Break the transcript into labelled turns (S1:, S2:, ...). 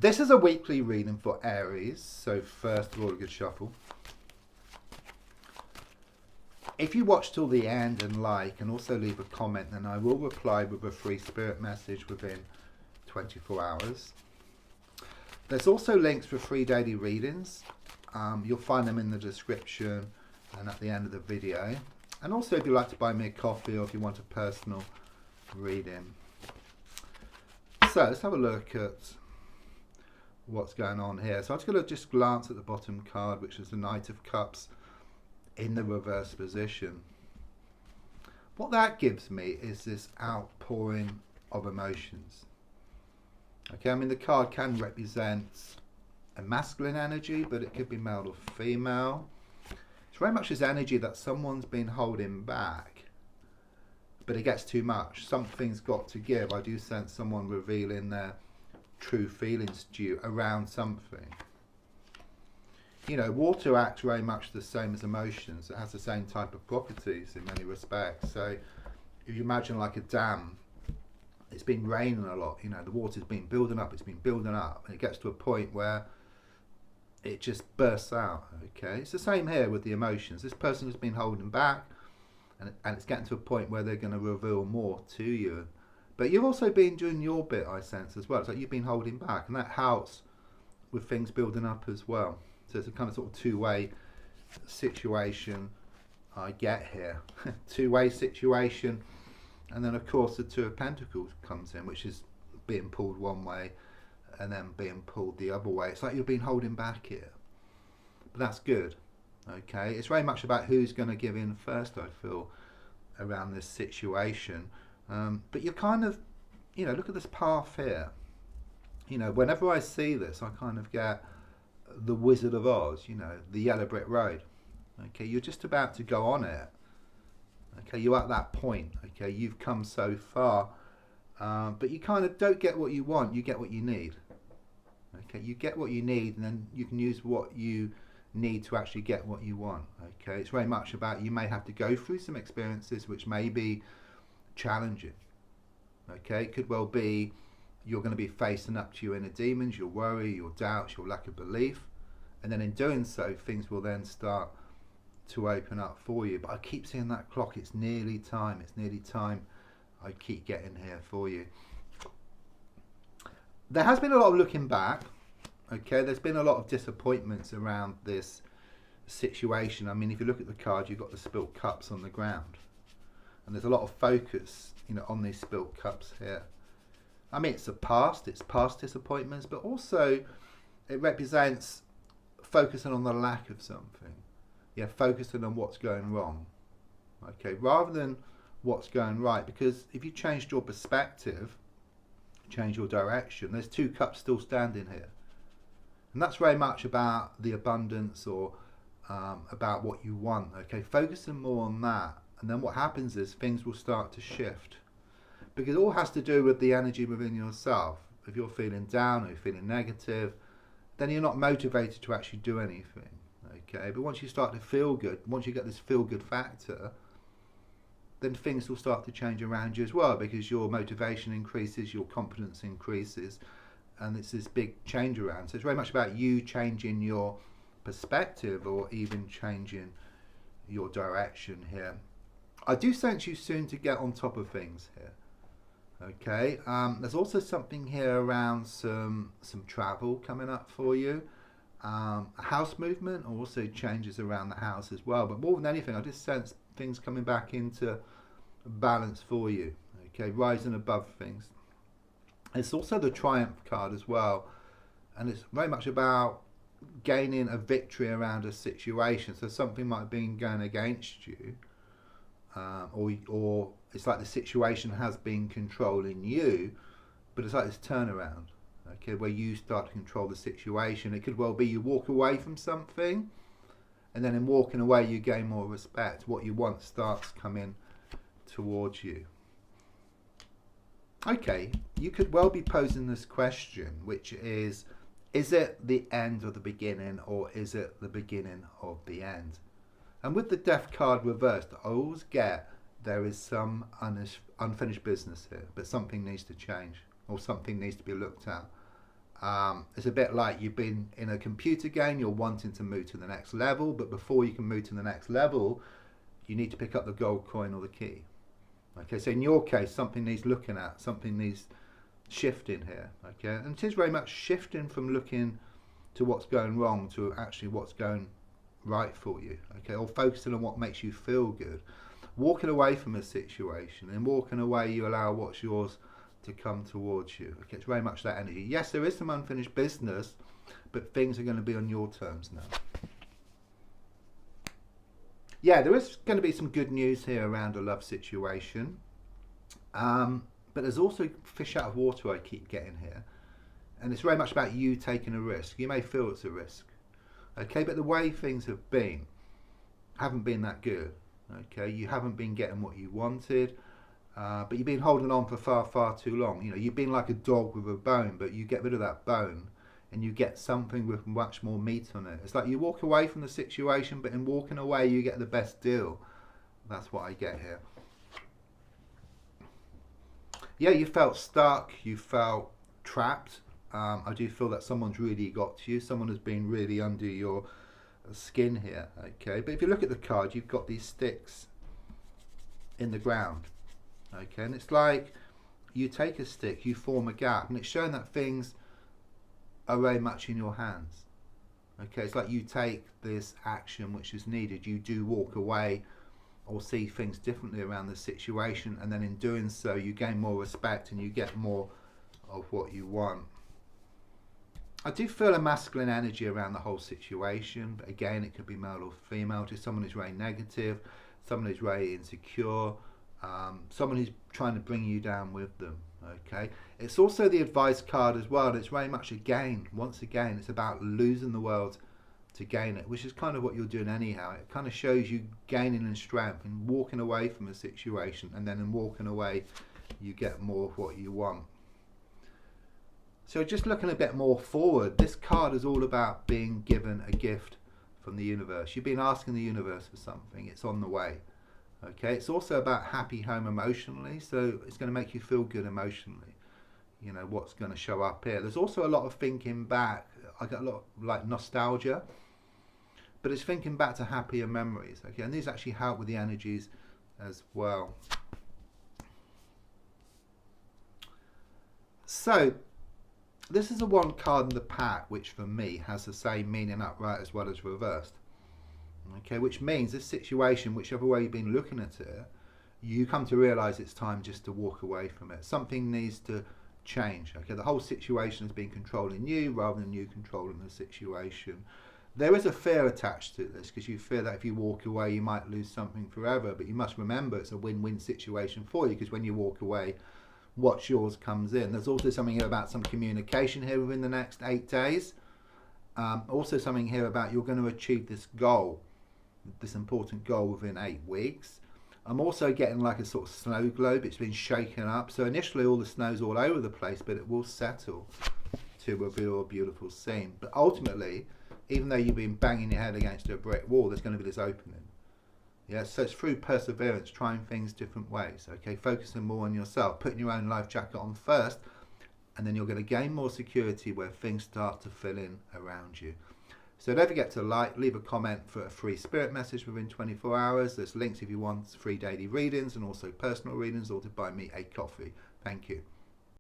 S1: This is a weekly reading for Aries, so first of all, a good shuffle. If you watch till the end and like, and also leave a comment, then I will reply with a free spirit message within 24 hours. There's also links for free daily readings. You'll find them in the description and at the end of the video. And also if you'd like to buy me a coffee or if you want a personal reading. So let's have a look at what's going on here. So I'm just going to just glance at the bottom card, which is the Knight of Cups in the reverse position. What that gives me is this outpouring of emotions. Okay, I mean the card can represent a masculine energy, but it could be male or female. It's very much this energy that someone's been holding back, but it gets too much. Something's got to give. I do sense someone revealing their true feelings to you around something. You know, water acts very much the same as emotions. It has the same type of properties in many respects. So if you imagine like a dam, it's been raining a lot, you know, the water's been building up, it's been building up, and it gets to a point where it just bursts out, okay? It's the same here with the emotions. This person has been holding back, and it's getting to a point where they're going to reveal more to you. But you've also been doing your bit, I sense, as well. It's like you've been holding back, and that helps with things building up as well. So it's a kind of sort of two-way situation I get here. Two-way situation. And then, of course, the Two of Pentacles comes in, which is being pulled one way and then being pulled the other way. It's like you've been holding back here. But that's good. Okay? It's very much about who's going to give in first, I feel, around this situation. But you're kind of, you know, look at this path here. You know, whenever I see this, I kind of get the Wizard of Oz, you know, the yellow brick road. Okay, you're just about to go on it. Okay, you're at that point. Okay, you've come so far, but you kind of don't get what you want, you get what you need. Okay, you get what you need, and then you can use what you need to actually get what you want. Okay, it's very much about, you may have to go through some experiences which may be challenging. Okay, it could well be you're going to be facing up to your inner demons, your worry, your doubts, your lack of belief, and then in doing so, things will then start to open up for you. But I keep seeing that clock. It's nearly time. It's nearly time. I keep getting here for you. There has been a lot of looking back. Okay, there's been a lot of disappointments around this situation. I mean, if you look at the card, you've got the spilt cups on the ground, and there's a lot of focus, you know, on these spilt cups here. I mean, it's past disappointments, but also it represents focusing on the lack of something. Yeah, focusing on what's going wrong. Okay, rather than what's going right, because if you changed your perspective, change your direction, there's two cups still standing here. And that's very much about the abundance or about what you want. Okay, focusing more on that. And then what happens is things will start to shift. Because it all has to do with the energy within yourself. If you're feeling down or you're feeling negative, then you're not motivated to actually do anything. Okay, but once you start to feel good, once you get this feel good factor, then things will start to change around you as well, because your motivation increases, your confidence increases, and it's this big change around. So it's very much about you changing your perspective or even changing your direction here. I do sense you soon to get on top of things here. Okay, there's also something here around some travel coming up for you. A house movement, or also changes around the house as well. But more than anything, I just sense things coming back into balance for you. Okay, rising above things. It's also the Triumph card as well, and it's very much about gaining a victory around a situation. So something might have been going against you, or it's like the situation has been controlling you, but it's like this turnaround. Okay, where you start to control the situation. It could well be you walk away from something, and then in walking away you gain more respect. What you want starts coming towards you. Okay, you could well be posing this question, which is it the end of the beginning, or is it the beginning of the end? And with the Death card reversed, I always get there is some unfinished business here, but something needs to change, or something needs to be looked at. It's a bit like you've been in a computer game, you're wanting to move to the next level, but before you can move to the next level, you need to pick up the gold coin or the key. Okay, so in your case, something needs looking at, something needs shifting here. Okay, and it is very much shifting from looking to what's going wrong to actually what's going right for you. Okay, or focusing on what makes you feel good. Walking away from a situation, and walking away, you allow what's yours to come towards you. Okay, it's very much that energy. Yes, there is some unfinished business, but things are going to be on your terms now. Yeah, there is going to be some good news here around a love situation. But there's also fish out of water I keep getting here. And it's very much about you taking a risk. You may feel it's a risk. Okay, but the way things have been haven't been that good. Okay, you haven't been getting what you wanted. But you've been holding on for far, far too long. You know, you've been like a dog with a bone, but you get rid of that bone and you get something with much more meat on it. It's like you walk away from the situation, but in walking away, you get the best deal. That's what I get here. Yeah, you felt stuck. You felt trapped. I do feel that someone's really got to you. Someone has been really under your skin here. Okay, but if you look at the card, you've got these sticks in the ground. Okay, and it's like you take a stick, you form a gap, and it's showing that things are very much in your hands. Okay, it's like you take this action which is needed, you do walk away or see things differently around the situation, and then in doing so you gain more respect and you get more of what you want. I do feel a masculine energy around the whole situation, but again it could be male or female. Just someone who's very negative, someone who's very insecure, someone who's trying to bring you down with them. Okay, it's also the advice card as well, and it's very much again, once again, it's about losing the world to gain it, which is kind of what you're doing anyhow. It kind of shows you gaining in strength and walking away from a situation, and then in walking away you get more of what you want. So just looking a bit more forward, this card is all about being given a gift from the universe. You've been asking the universe for something, it's on the way. Okay, it's also about happy home emotionally, so it's going to make you feel good emotionally. You know, what's going to show up here. There's also a lot of thinking back. I get a lot of like nostalgia, but it's thinking back to happier memories. Okay, and these actually help with the energies as well. So this is the one card in the pack which for me has the same meaning upright as well as reversed. Okay, which means this situation, whichever way you've been looking at it, you come to realise it's time just to walk away from it. Something needs to change. Okay, the whole situation has been controlling you rather than you controlling the situation. There is a fear attached to this because you fear that if you walk away you might lose something forever, but you must remember it's a win-win situation for you, because when you walk away, what's yours comes in. There's also something here about some communication here within the next 8 days. Also something here about you're going to achieve this goal, this important goal, within 8 weeks. I'm also getting like a sort of snow globe. It's been shaken up. So initially all the snow's all over the place, but it will settle to reveal a beautiful scene. But ultimately, even though you've been banging your head against a brick wall, there's going to be this opening. Yeah, so it's through perseverance, trying things different ways. Okay, focusing more on yourself, putting your own life jacket on first, and then you're going to gain more security where things start to fill in around you. So don't forget to like, leave a comment for a free spirit message within 24 hours. There's links if you want free daily readings and also personal readings, or to buy me a coffee. Thank you.